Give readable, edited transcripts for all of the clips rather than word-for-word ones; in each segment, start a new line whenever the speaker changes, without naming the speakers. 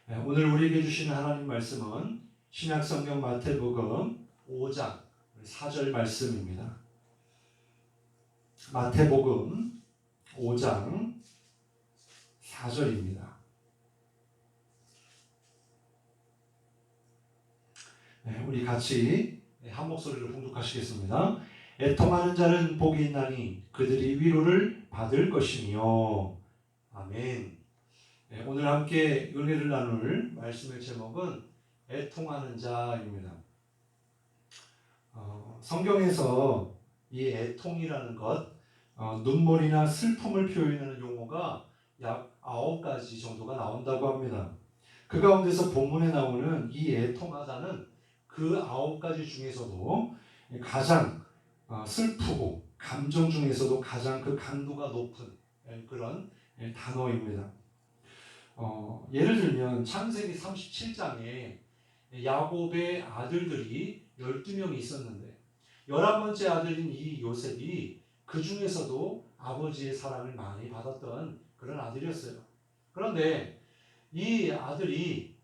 오늘 우리에게 주시는 하나님 말씀은 신약성경 마태복음 5장 4절 말씀입니다. 마태복음 5장 4절입니다. 우리 같이 한 목소리로 봉독하시겠습니다. 애통하는 자는 복이 있나니 그들이 위로를 받을 것이며. 아멘. 오늘 함께 은혜를 나눌 말씀의 제목은 애통하는 자입니다. 성경에서 이 애통이라는 것, 눈물이나 슬픔을 표현하는 용어가 약 9가지 정도가 나온다고 합니다. 그 가운데서 본문에 나오는 이 애통하다는 그 9가지 중에서도 가장 슬프고 감정 중에서도 가장 그 강도가 높은 그런 단어입니다. 예를 들면 창세기 37장에 야곱의 아들들이 12명이 있었는데 11번째 아들인 이 요셉이 그 중에서도 아버지의 사랑을 많이 받았던 그런 아들이었어요. 그런데 이 아들이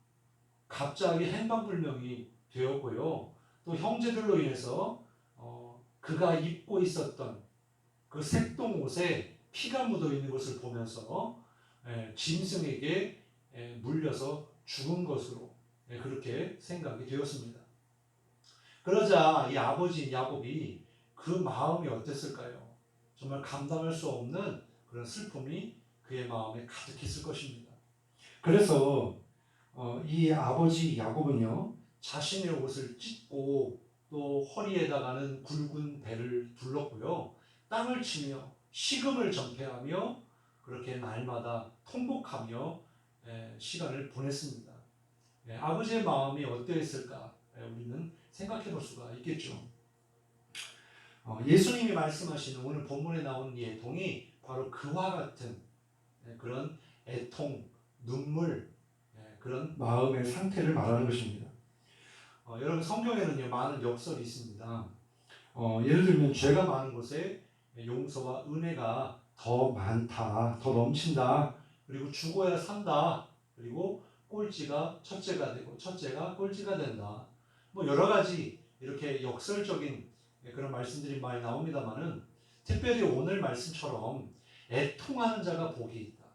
갑자기 행방불명이 되었고요. 또 형제들로 인해서 그가 입고 있었던 그 색동 옷에 피가 묻어 있는 것을 보면서 짐승에게 물려서 죽은 것으로 그렇게 생각이 되었습니다. 그러자 이 아버지인 야곱이 그 마음이 어땠을까요? 정말 감당할 수 없는 그런 슬픔이 그의 마음에 가득했을 것입니다. 그래서 이 아버지 야곱은요, 자신의 옷을 찢고 또 허리에다가는 굵은 배를 둘렀고요, 땅을 치며 식음을 전폐하며 그렇게 날마다 통곡하며 시간을 보냈습니다. 아버지의 마음이 어떠했을까 우리는 생각해 볼 수가 있겠죠. 예수님이 말씀하시는 오늘 본문에 나온 이 애통이 바로 그와 같은 그런 애통, 눈물, 그런 마음의 상태를 말하는 것입니다. 여러분 성경에는요 많은 역설이 있습니다. 예를 들면 죄가 많은 곳에 용서와 은혜가 더 많다, 더 넘친다. 그리고 죽어야 산다. 그리고 꼴찌가 첫째가 되고 첫째가 꼴찌가 된다. 뭐 여러 가지 이렇게 역설적인 그런 말씀들이 많이 나옵니다만은 특별히 오늘 말씀처럼 애통하는 자가 복이 있다.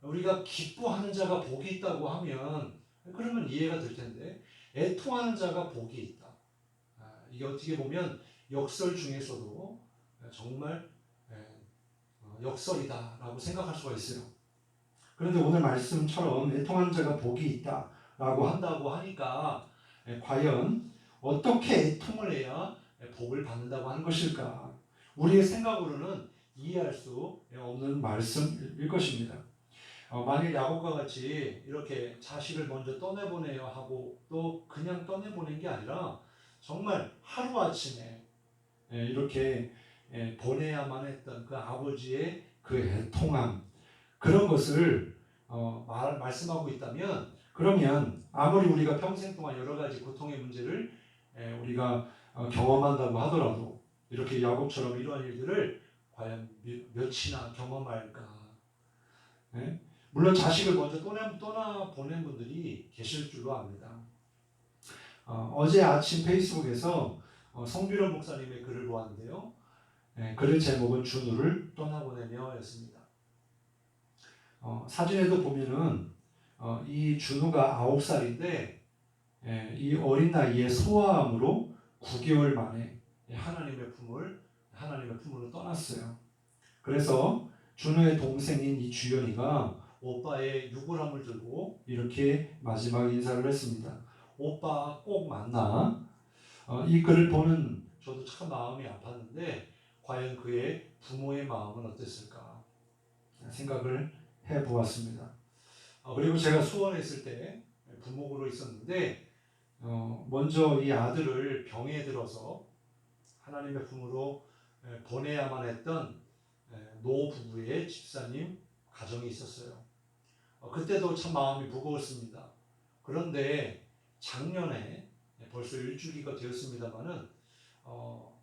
우리가 기뻐하는 자가 복이 있다고 하면 그러면 이해가 될 텐데 애통하는 자가 복이 있다. 이게 어떻게 보면 역설 중에서도 정말 역설이다라고 생각할 수가 있어요. 그런데 오늘 말씀처럼 애통하는 자가 복이 있다라고 한다고 하니까 과연 어떻게 애통을 해야 복을 받는다고 하는 것일까? 우리의 생각으로는 이해할 수 없는 말씀일 것입니다. 만일 야곱과 같이 이렇게 자식을 먼저 떠내보내야 하고 또 그냥 떠내보낸 게 아니라 정말 하루아침에 이렇게 보내야만 했던 그 아버지의 그 애통함, 그런 것을 말씀하고 있다면, 그러면 아무리 우리가 평생 동안 여러 가지 고통의 문제를 우리가 경험한다고 하더라도 이렇게 야곱처럼 이러한 일들을 과연 몇이나 경험할까? 물론 자식을 먼저 떠나보낸 분들이 계실 줄로 압니다. 어제 아침 페이스북에서 성비련 목사님의 글을 보았는데요. 글의 제목은 준우를 떠나보내며 였습니다. 사진에도 보면은 이 준우가 9살인데 이 어린 나이에 소아암으로 9개월 만에 하나님의 품으로 떠났어요. 그래서 준우의 동생인 이 주연이가 오빠의 유골함을 들고 이렇게 마지막 인사를 했습니다. 오빠 꼭 만나. 이 글을 보는 저도 참 마음이 아팠는데 과연 그의 부모의 마음은 어땠을까 생각을 해보았습니다. 그리고 제가 수원에 있을 때 부목으로 있었는데 먼저 이 아들을 병에 들어서 하나님의 품으로 보내야만 했던 노 부부의 집사님 가정이 있었어요. 그때도 참 마음이 무거웠습니다. 그런데 작년에 벌써 일주기가 되었습니다마는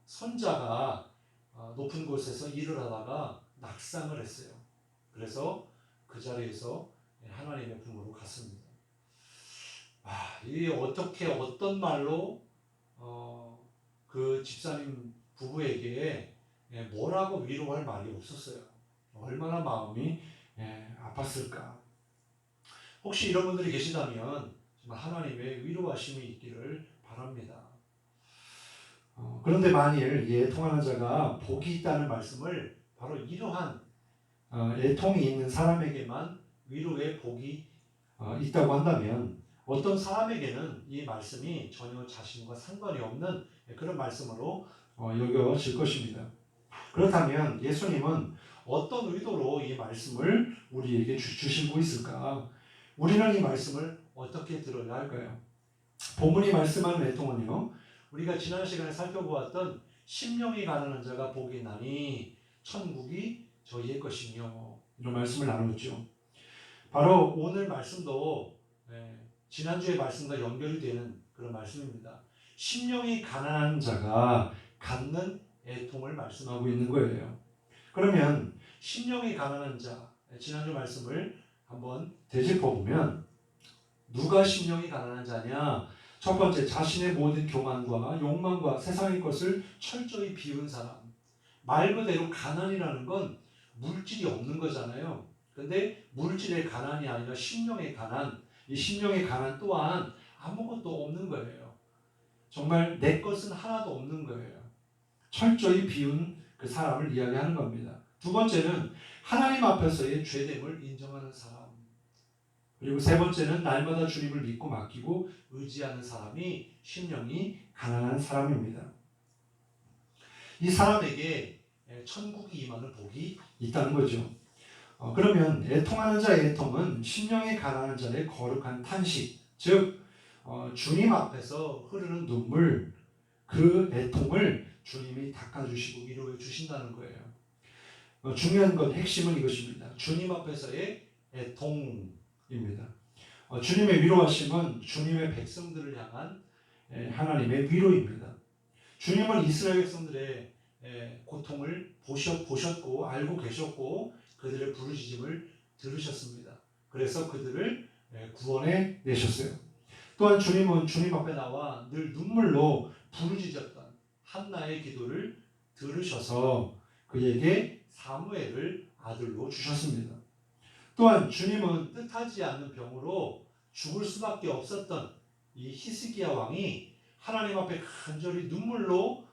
손자가 높은 곳에서 일을 하다가 낙상을 했어요. 그래서 그 자리에서 하나님의 품으로 갔습니다. 이 어떻게 어떤 말로 그 집사님 부부에게 뭐라고 위로할 말이 없었어요. 얼마나 마음이 아팠을까. 혹시 이런 분들이 계시다면 정말 하나님의 위로하심이 있기를 바랍니다. 그런데 만일 이 애통하는 자가 복이 있다는 말씀을 바로 이러한 애통이 있는 사람에게만 위로의 복이 있다고 한다면 어떤 사람에게는 이 말씀이 전혀 자신과 상관이 없는 그런 말씀으로 여겨질 것입니다. 그렇다면 예수님은 어떤 의도로 이 말씀을 우리에게 주시고 있을까? 우리는 이 말씀을 어떻게 들어야 할까요? 본문이 말씀하는 애통은요, 우리가 지난 시간에 살펴보았던 심령이 가난한 자가 복이 있나니 천국이 저희의 것이며, 이런 말씀을 나누었죠. 바로 오늘 말씀도 지난주의 말씀과 연결이 되는 그런 말씀입니다. 심령이 가난한 자가 갖는 애통을 말씀하고 있는 거예요. 그러면 심령이 가난한 자, 지난주 말씀을 한번 되짚어보면 누가 심령이 가난한 자냐? 첫 번째, 자신의 모든 교만과 욕망과 세상의 것을 철저히 비운 사람. 말 그대로 가난이라는 건 물질이 없는 거잖아요. 근데 물질의 가난이 아니라 심령의 가난, 이 심령의 가난 또한 아무것도 없는 거예요. 정말 내 것은 하나도 없는 거예요. 철저히 비운 그 사람을 이야기하는 겁니다. 두 번째는 하나님 앞에서의 죄됨을 인정하는 사람. 그리고 세 번째는 날마다 주님을 믿고 맡기고 의지하는 사람이 심령이 가난한 사람입니다. 이 사람에게 천국이 임하는 복이 있다는 거죠. 그러면 애통하는 자의 애통은 심령이 가난한 자의 거룩한 탄식, 즉 주님 앞에서 흐르는 눈물, 그 애통을 주님이 닦아주시고 위로해 주신다는 거예요. 중요한 건 핵심은 이것입니다. 주님 앞에서의 애통입니다. 주님의 위로하심은 주님의 백성들을 향한 하나님의 위로입니다. 주님은 이스라엘 백성들의 고통을 보셨고 알고 계셨고 그들의 부르짖음을 들으셨습니다. 그래서 그들을 구원해 내셨어요. 또한 주님은 주님 앞에 나와 늘 눈물로 부르짖었던 한나의 기도를 들으셔서 그에게 사무엘을 아들로 주셨습니다. 또한 주님은 뜻하지 않는 병으로 죽을 수밖에 없었던 이 히스기야 왕이 하나님 앞에 간절히 눈물로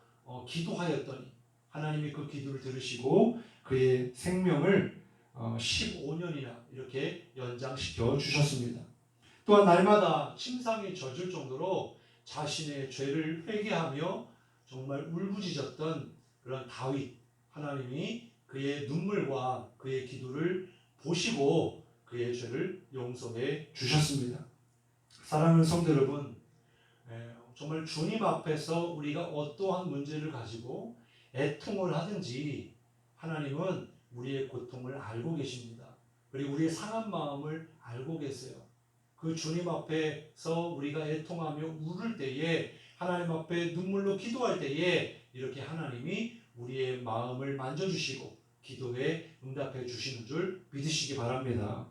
기도하였더니 하나님이 그 기도를 들으시고 그의 생명을 15년이나 이렇게 연장시켜 주셨습니다. 또한 날마다 침상이 젖을 정도로 자신의 죄를 회개하며 정말 울부짖었던 그런 다윗, 하나님이 그의 눈물과 그의 기도를 보시고 그의 죄를 용서해 주셨습니다. 사랑하는 성도 여러분, 정말 주님 앞에서 우리가 어떠한 문제를 가지고 애통을 하든지 하나님은 우리의 고통을 알고 계십니다. 그리고 우리의 상한 마음을 알고 계세요. 그 주님 앞에서 우리가 애통하며 울을 때에 하나님 앞에 눈물로 기도할 때에 이렇게 하나님이 우리의 마음을 만져주시고 기도에 응답해 주시는 줄 믿으시기 바랍니다.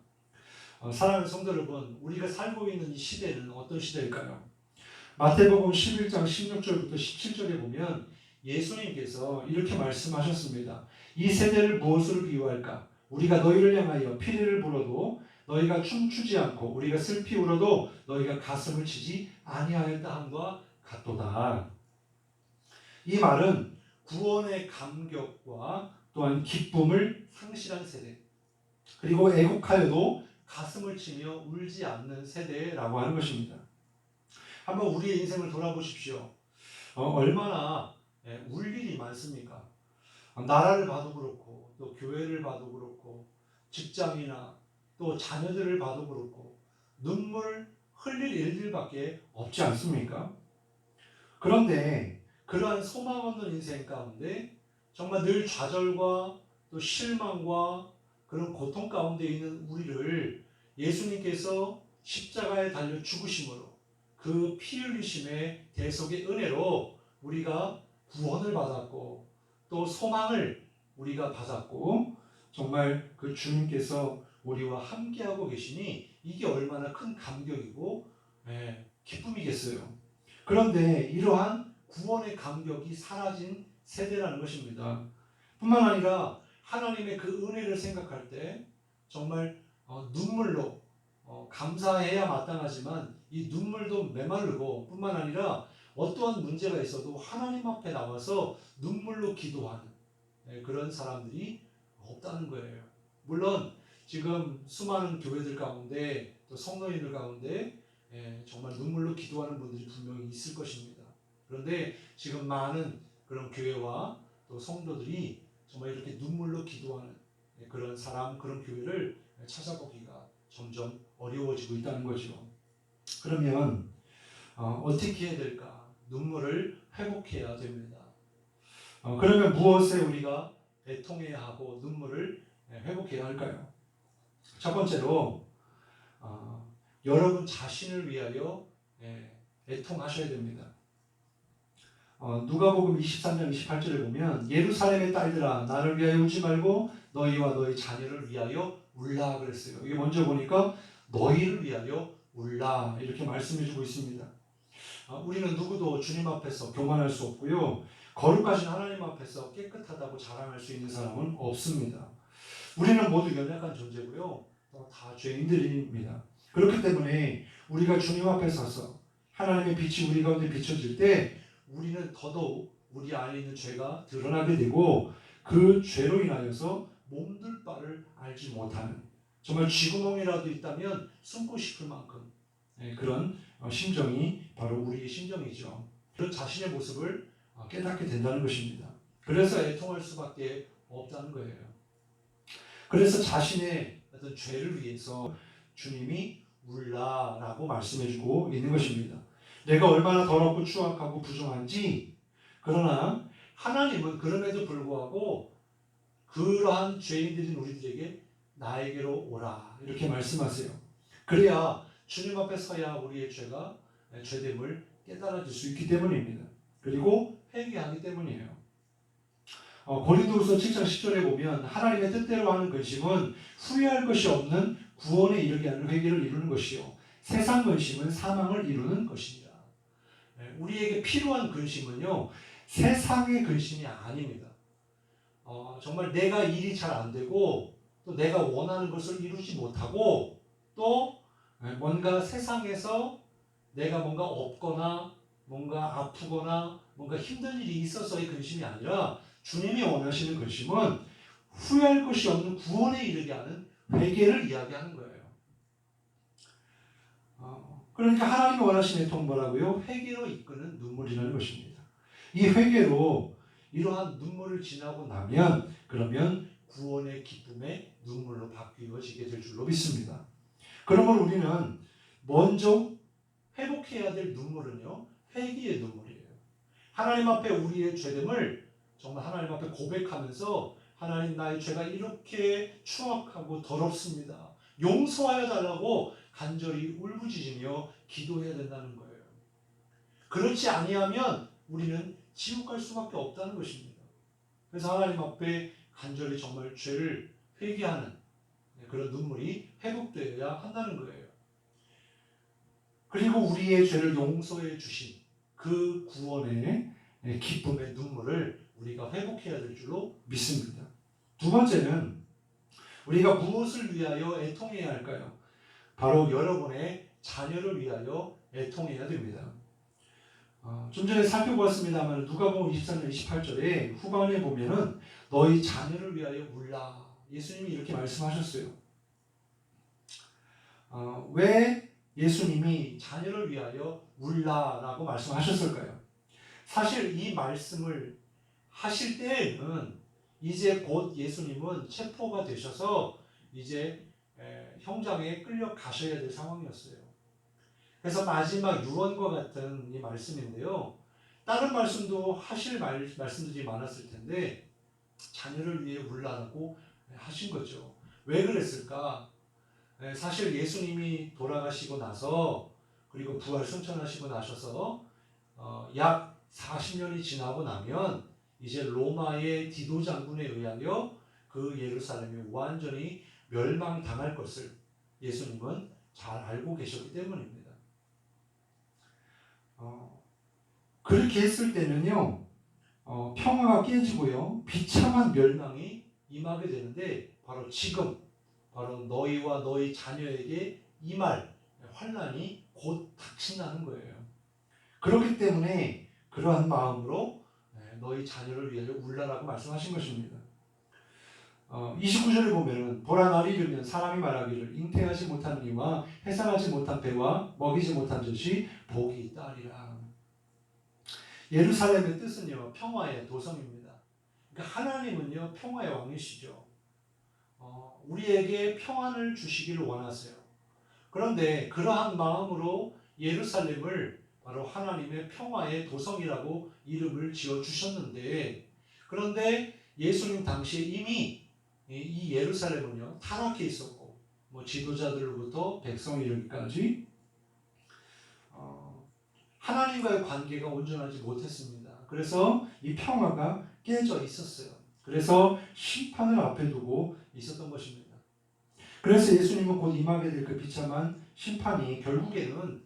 사랑하는 성도 여러분, 우리가 살고 있는 이 시대는 어떤 시대일까요? 마태복음 11장 16절부터 17절에 보면 예수님께서 이렇게 말씀하셨습니다. 이 세대를 무엇으로 비유할까? 우리가 너희를 향하여 피리를 불어도 너희가 춤추지 않고 우리가 슬피 울어도 너희가 가슴을 치지 아니하였다 함과 같도다. 이 말은 구원의 감격과 또한 기쁨을 상실한 세대, 그리고 애국하여도 가슴을 치며 울지 않는 세대라고 하는 것입니다. 한번 우리의 인생을 돌아보십시오. 얼마나 울 일이 많습니까? 나라를 봐도 그렇고 또 교회를 봐도 그렇고 직장이나 또 자녀들을 봐도 그렇고 눈물 흘릴 일들밖에 없지 않습니까? 그런데 그러한 소망 없는 인생 가운데 정말 늘 좌절과 또 실망과 그런 고통 가운데 있는 우리를 예수님께서 십자가에 달려 죽으심으로 그 피 흘리심의 대속의 은혜로 우리가 구원을 받았고 또 소망을 우리가 받았고 정말 그 주님께서 우리와 함께하고 계시니 이게 얼마나 큰 감격이고 기쁨이겠어요. 그런데 이러한 구원의 감격이 사라진 세대라는 것입니다. 뿐만 아니라 하나님의 그 은혜를 생각할 때 정말 눈물로 감사해야 마땅하지만 이 눈물도 메마르고, 뿐만 아니라 어떠한 문제가 있어도 하나님 앞에 나와서 눈물로 기도하는 그런 사람들이 없다는 거예요. 물론 지금 수많은 교회들 가운데 또 성도인들 가운데 정말 눈물로 기도하는 분들이 분명히 있을 것입니다. 그런데 지금 많은 그런 교회와 또 성도들이 정말 이렇게 눈물로 기도하는 그런 사람, 그런 교회를 찾아보기가 점점 어려워지고 있다는 거죠. 그러면 어떻게 해야 될까? 눈물을 회복해야 됩니다. 그러면 무엇에 우리가 애통해야 하고 눈물을 회복해야 할까요? 첫 번째로 여러분 자신을 위하여 애통하셔야 됩니다. 누가복음 23장 28절에 보면 예루살렘의 딸들아 나를 위하여 울지 말고 너희와 너희 자녀를 위하여 울라 그랬어요. 이게 먼저 보니까 너희를 위하여 울라 이렇게 말씀해주고 있습니다. 우리는 누구도 주님 앞에서 교만할 수 없고요. 거룩하신 하나님 앞에서 깨끗하다고 자랑할 수 있는 사람은 없습니다. 우리는 모두 연약한 존재고요. 다 죄인들입니다. 그렇기 때문에 우리가 주님 앞에 서서 하나님의 빛이 우리 가운데 비춰질 때 우리는 더더욱 우리 안에 있는 죄가 드러나게 되고 그 죄로 인하여서 몸둘 바를 알지 못하는, 정말 쥐구멍이라도 있다면 숨고 싶을 만큼 그런 심정이 바로 우리의 심정이죠. 그런 자신의 모습을 깨닫게 된다는 것입니다. 그래서 애통할 수밖에 없다는 거예요. 그래서 자신의 어떤 죄를 위해서 주님이 울라라고 말씀해주고 있는 것입니다. 내가 얼마나 더럽고 추악하고 부정한지, 그러나 하나님은 그럼에도 불구하고 그러한 죄인들인 우리들에게 나에게로 오라 이렇게 말씀하세요. 그래야 주님 앞에 서야 우리의 죄가 죄됨을 깨달아질 수 있기 때문입니다. 그리고 회개하기 때문이에요. 고린도후서 7장 10절에 보면 하나님의 뜻대로 하는 근심은 후회할 것이 없는 구원에 이르게 하는 회개를 이루는 것이요 세상 근심은 사망을 이루는 것이니라. 우리에게 필요한 근심은요 세상의 근심이 아닙니다. 정말 내가 일이 잘 안 되고 또 내가 원하는 것을 이루지 못하고 또 뭔가 세상에서 내가 뭔가 없거나 뭔가 아프거나 뭔가 힘든 일이 있어서의 근심이 아니라 주님이 원하시는 근심은 후회할 것이 없는 구원에 이르게 하는 회개를 이야기하는 거예요. 그러니까 하나님이 원하시는 애통은 뭐라고요? 회개로 이끄는 눈물이라는 것입니다. 이 회개로 이러한 눈물을 지나고 나면 그러면 구원의 기쁨의 눈물로 바뀌어지게 될 줄로 믿습니다. 그러므로 우리는 먼저 회복해야 될 눈물은요 회개의 눈물이에요. 하나님 앞에 우리의 죄됨을 정말 하나님 앞에 고백하면서 하나님 나의 죄가 이렇게 추악하고 더럽습니다. 용서하여 달라고 간절히 울부짖으며 기도해야 된다는 거예요. 그렇지 아니하면 우리는 지옥 갈 수밖에 없다는 것입니다. 그래서 하나님 앞에 간절히 정말 죄를 회개하는 그런 눈물이 회복되어야 한다는 거예요. 그리고 우리의 죄를 용서해 주신 그 구원의 기쁨의 눈물을 우리가 회복해야 될 줄로 믿습니다. 두 번째는 우리가 무엇을 위하여 애통해야 할까요? 바로 여러분의 자녀를 위하여 애통해야 됩니다. 좀 전에 살펴보았습니다만 누가복음 23장 28절에 후반에 보면은 너희 자녀를 위하여 울라. 예수님이 이렇게 말씀하셨어요. 왜 예수님이 자녀를 위하여 울라라고 말씀하셨을까요? 사실 이 말씀을 하실 때에는 이제 곧 예수님은 체포가 되셔서 이제 형장에 끌려가셔야 될 상황이었어요. 그래서 마지막 유언과 같은 이 말씀인데요. 다른 말씀도 하실 말씀들이 많았을 텐데 자녀를 위해 울라라고 하신 거죠. 왜 그랬을까? 사실 예수님이 돌아가시고 나서 그리고 부활 승천하시고 나셔서 약 40년이 지나고 나면 이제 로마의 디도 장군에 의하여 그 예루살렘이 완전히 멸망당할 것을 예수님은 잘 알고 계셨기 때문입니다. 그렇게 했을 때는요, 평화가 깨지고요, 비참한 멸망이 임하게 되는데, 바로 지금, 바로 너희와 너희 자녀에게 임할 환난이 곧 닥친다는 거예요. 그렇기 때문에 그러한 마음으로 너희 자녀를 위하여 울라라고 말씀하신 것입니다. 29절에 보면은 보라 날이 이르면 사람이 말하기를 잉태하지 못한 이와 해산하지 못한 배와 먹이지 못한 젖이 복이 있다 하리라. 예루살렘의 뜻은요, 평화의 도성입니다. 그러니까 하나님은요, 평화의 왕이시죠. 우리에게 평안을 주시기를 원하세요. 그런데 그러한 마음으로 예루살렘을 바로 하나님의 평화의 도성이라고 이름을 지어주셨는데, 그런데 예수님 당시에 이미 이 예루살렘은요, 타락해 있었고, 지도자들로부터 백성 이르기까지 하나님과의 관계가 온전하지 못했습니다. 그래서 이 평화가 깨져 있었어요. 그래서 심판을 앞에 두고 있었던 것입니다. 그래서 예수님은 곧 임하게 될 그 비참한 심판이 결국에는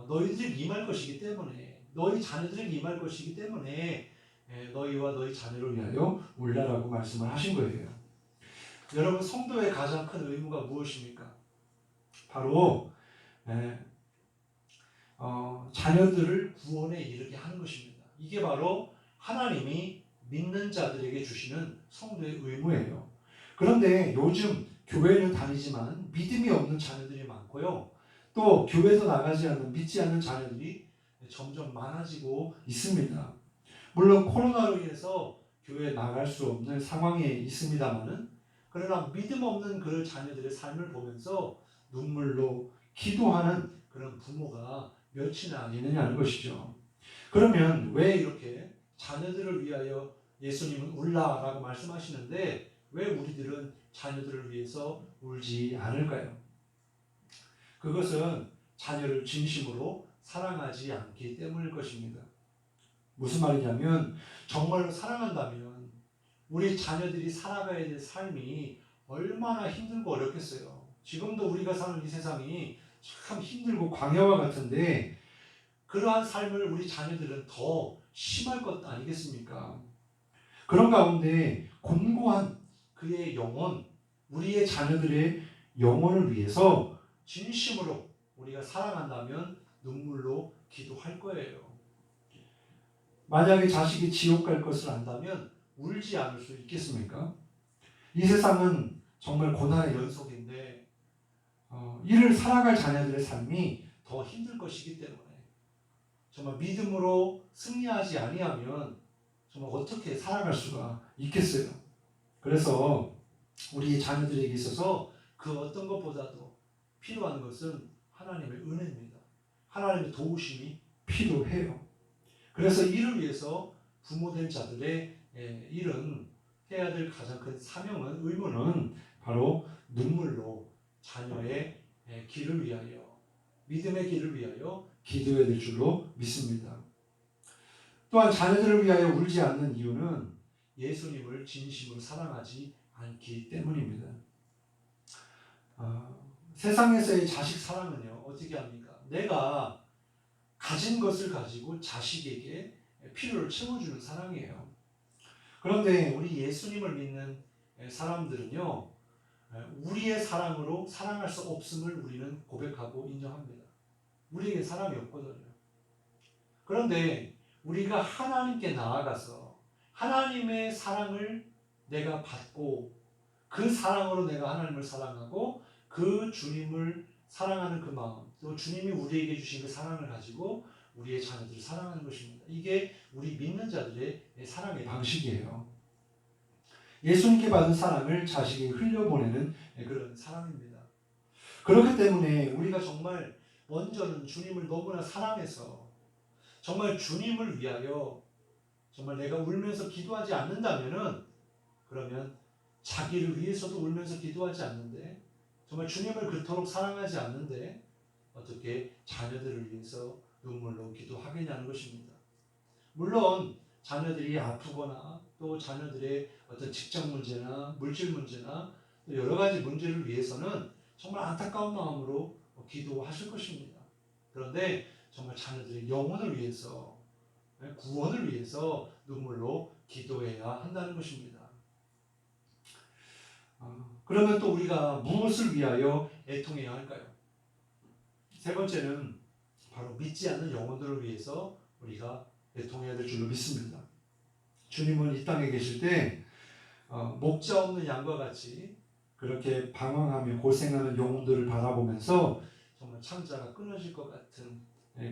너희들이 임할 것이기 때문에, 너희 자녀들이 임할 것이기 때문에 너희와 너희 자녀를 위하여 울라라고 말씀을 하신 거예요. 여러분, 성도의 가장 큰 의무가 무엇입니까? 바로 자녀들을 구원에 이르게 하는 것입니다. 이게 바로 하나님이 믿는 자들에게 주시는 성도의 의무예요. 그런데 요즘 교회를 다니지만 믿음이 없는 자녀들이 많고요, 또 교회도 나가지 않는, 믿지 않는 자녀들이 점점 많아지고 있습니다. 물론 코로나로 인해서 교회에 나갈 수 없는 상황에 있습니다만은, 그러나 믿음 없는 그 자녀들의 삶을 보면서 눈물로 기도하는 그런 부모가 몇이나 있느냐는 것이죠. 그러면 왜 이렇게 자녀들을 위하여 예수님은 울라라고 말씀하시는데, 왜 우리들은 자녀들을 위해서 울지 않을까요? 그것은 자녀를 진심으로 사랑하지 않기 때문일 것입니다. 무슨 말이냐면, 정말로 사랑한다면 우리 자녀들이 살아가야 될 삶이 얼마나 힘들고 어렵겠어요. 지금도 우리가 사는 이 세상이 참 힘들고 광야와 같은데, 그러한 삶을 우리 자녀들은 더 심할 것 아니겠습니까? 그런 가운데 곤고한 그의 영혼, 우리의 자녀들의 영혼을 위해서 진심으로 우리가 사랑한다면 눈물로 기도할 거예요. 만약에 자식이 지옥 갈 것을 안다면 울지 않을 수 있겠습니까? 이 세상은 정말 고난의 연속인데, 이를 살아갈 자녀들의 삶이 더 힘들 것이기 때문에, 정말 믿음으로 승리하지 아니하면 정말 어떻게 살아갈 수가 있겠어요. 그래서 우리 자녀들에게 있어서 그 어떤 것보다도 필요한 것은 하나님의 은혜입니다. 하나님의 도우심이 필요해요. 그래서 이를 위해서 부모된 자들의 일은, 해야 될 가장 큰 사명은, 의무는 바로 눈물로 자녀의 길을 위하여, 믿음의 길을 위하여 기도해야 될 줄로 믿습니다. 또한 자녀들을 위하여 울지 않는 이유는 예수님을 진심으로 사랑하지 않기 때문입니다. 세상에서의 자식 사랑은요, 어떻게 합니까? 내가 가진 것을 가지고 자식에게 필요를 채워주는 사랑이에요. 그런데 우리 예수님을 믿는 사람들은요, 우리의 사랑으로 사랑할 수 없음을 우리는 고백하고 인정합니다. 우리에게 사랑이 없거든요. 그런데 우리가 하나님께 나아가서 하나님의 사랑을 내가 받고, 그 사랑으로 내가 하나님을 사랑하고 그 주님을 사랑하는 그 마음, 또 주님이 우리에게 주신 그 사랑을 가지고 우리의 자녀들을 사랑하는 것입니다. 이게 우리 믿는 자들의 사랑의 방식이에요. 예수님께 받은 사랑을 자식에게 흘려보내는 그런 사랑입니다. 그렇기 때문에 우리가 정말 먼저는 주님을 너무나 사랑해서 정말 주님을 위하여 정말 내가 울면서 기도하지 않는다면은, 그러면 자기를 위해서도 울면서 기도하지 않는데, 정말 주님을 그토록 사랑하지 않는데 어떻게 자녀들을 위해서 눈물로 기도하겠냐는 것입니다. 물론 자녀들이 아프거나 또 자녀들의 어떤 직장 문제나 물질 문제나 또 여러 가지 문제를 위해서는 정말 안타까운 마음으로 기도하실 것입니다. 그런데 정말 자녀들의 영혼을 위해서, 구원을 위해서 눈물로 기도해야 한다는 것입니다. 그러면 또 우리가 무엇을 위하여 애통해야 할까요? 세 번째는 바로 믿지 않는 영혼들을 위해서 우리가 애통해야 될 줄로 믿습니다. 주님은 이 땅에 계실 때 목자 없는 양과 같이 그렇게 방황하며 고생하는 영혼들을 바라보면서 정말 창자가 끊어질 것 같은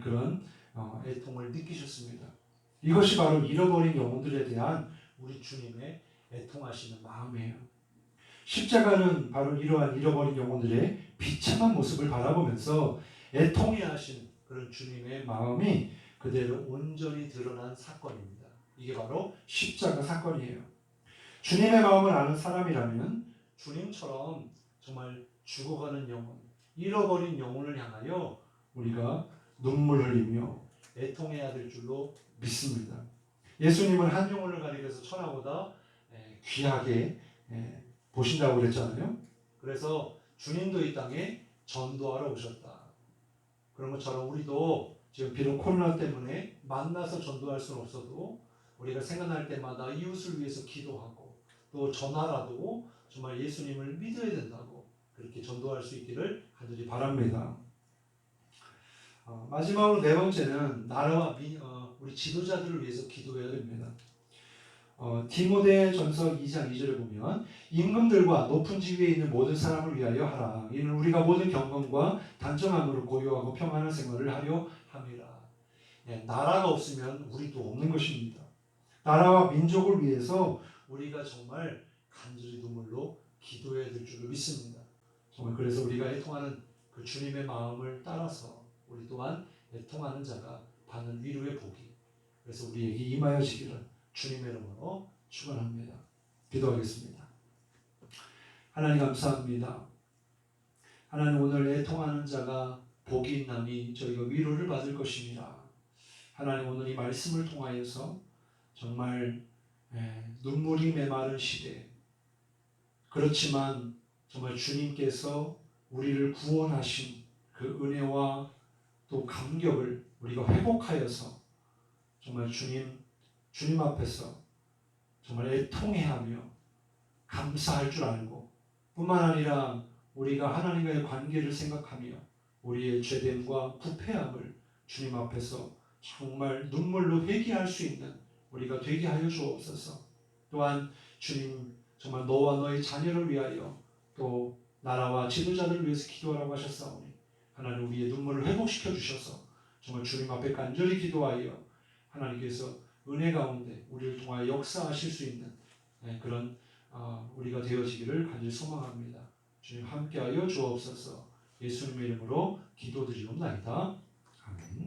그런 애통을 느끼셨습니다. 이것이 바로 잃어버린 영혼들에 대한 우리 주님의 애통하시는 마음이에요. 십자가는 바로 이러한 잃어버린 영혼들의 비참한 모습을 바라보면서 애통해야 하시는 그런 주님의 마음이 그대로 온전히 드러난 사건입니다. 이게 바로 십자가 사건이에요. 주님의 마음을 아는 사람이라면 주님처럼 정말 죽어가는 영혼, 잃어버린 영혼을 향하여 우리가 눈물 흘리며 애통해야 될 줄로 믿습니다. 예수님은 한 영혼을 가리켜서 천하보다 귀하게 보신다고 그랬잖아요. 그래서 주님도 이 땅에 전도하러 오셨다. 그런 것처럼 우리도 지금 비록 코로나 때문에 만나서 전도할 수는 없어도 우리가 생각날 때마다 이웃을 위해서 기도하고 또 전화라도 정말 예수님을 믿어야 된다고 그렇게 전도할 수 있기를 간절히 바랍니다. 마지막으로 네 번째는 나라와 우리 지도자들을 위해서 기도해야 됩니다. 디모데전서 2장 2절에 보면 임금들과 높은 지위에 있는 모든 사람을 위하여 하라. 이는 우리가 모든 경건과 단정함으로 고요하고 평안한 생활을 하려 함이라. 나라가 없으면 우리도 없는 것입니다. 나라와 민족을 위해서 우리가 정말 간절히 눈물로 기도해야 될 줄을 믿습니다. 정말 그래서 우리가 애통하는 그 주님의 마음을 따라서 우리 또한 애통하는 자가 받는 위로의 복이 그래서 우리에게 임하여지기를 주님의 이름으로 축원합니다. 기도하겠습니다. 하나님 감사합니다. 하나님 오늘 애통하는 자가 복이 있나니 저희가 위로를 받을 것입니다. 하나님 오늘 이 말씀을 통하여서 정말 눈물이 메마른 시대 그렇지만 정말 주님께서 우리를 구원하신 그 은혜와 또 감격을 우리가 회복하여서 정말 주님 앞에서 정말 애통해하며 감사할 줄 알고 뿐만 아니라 우리가 하나님과의 관계를 생각하며 우리의 죄됨과 부패함을 주님 앞에서 정말 눈물로 회개할 수 있는 우리가 되게 하여 주옵소서. 또한 주님 정말 너와 너의 자녀를 위하여 또 나라와 지도자들을 위해서 기도하라고 하셨사오니 하나님 우리의 눈물을 회복시켜 주셔서 정말 주님 앞에 간절히 기도하여 하나님께서 은혜 가운데 우리를 통하여 역사하실 수 있는 그런 우리가 되어지기를 간절히 소망합니다. 주님 함께하여 주옵소서. 예수님의 이름으로 기도드리옵나이다. 아멘.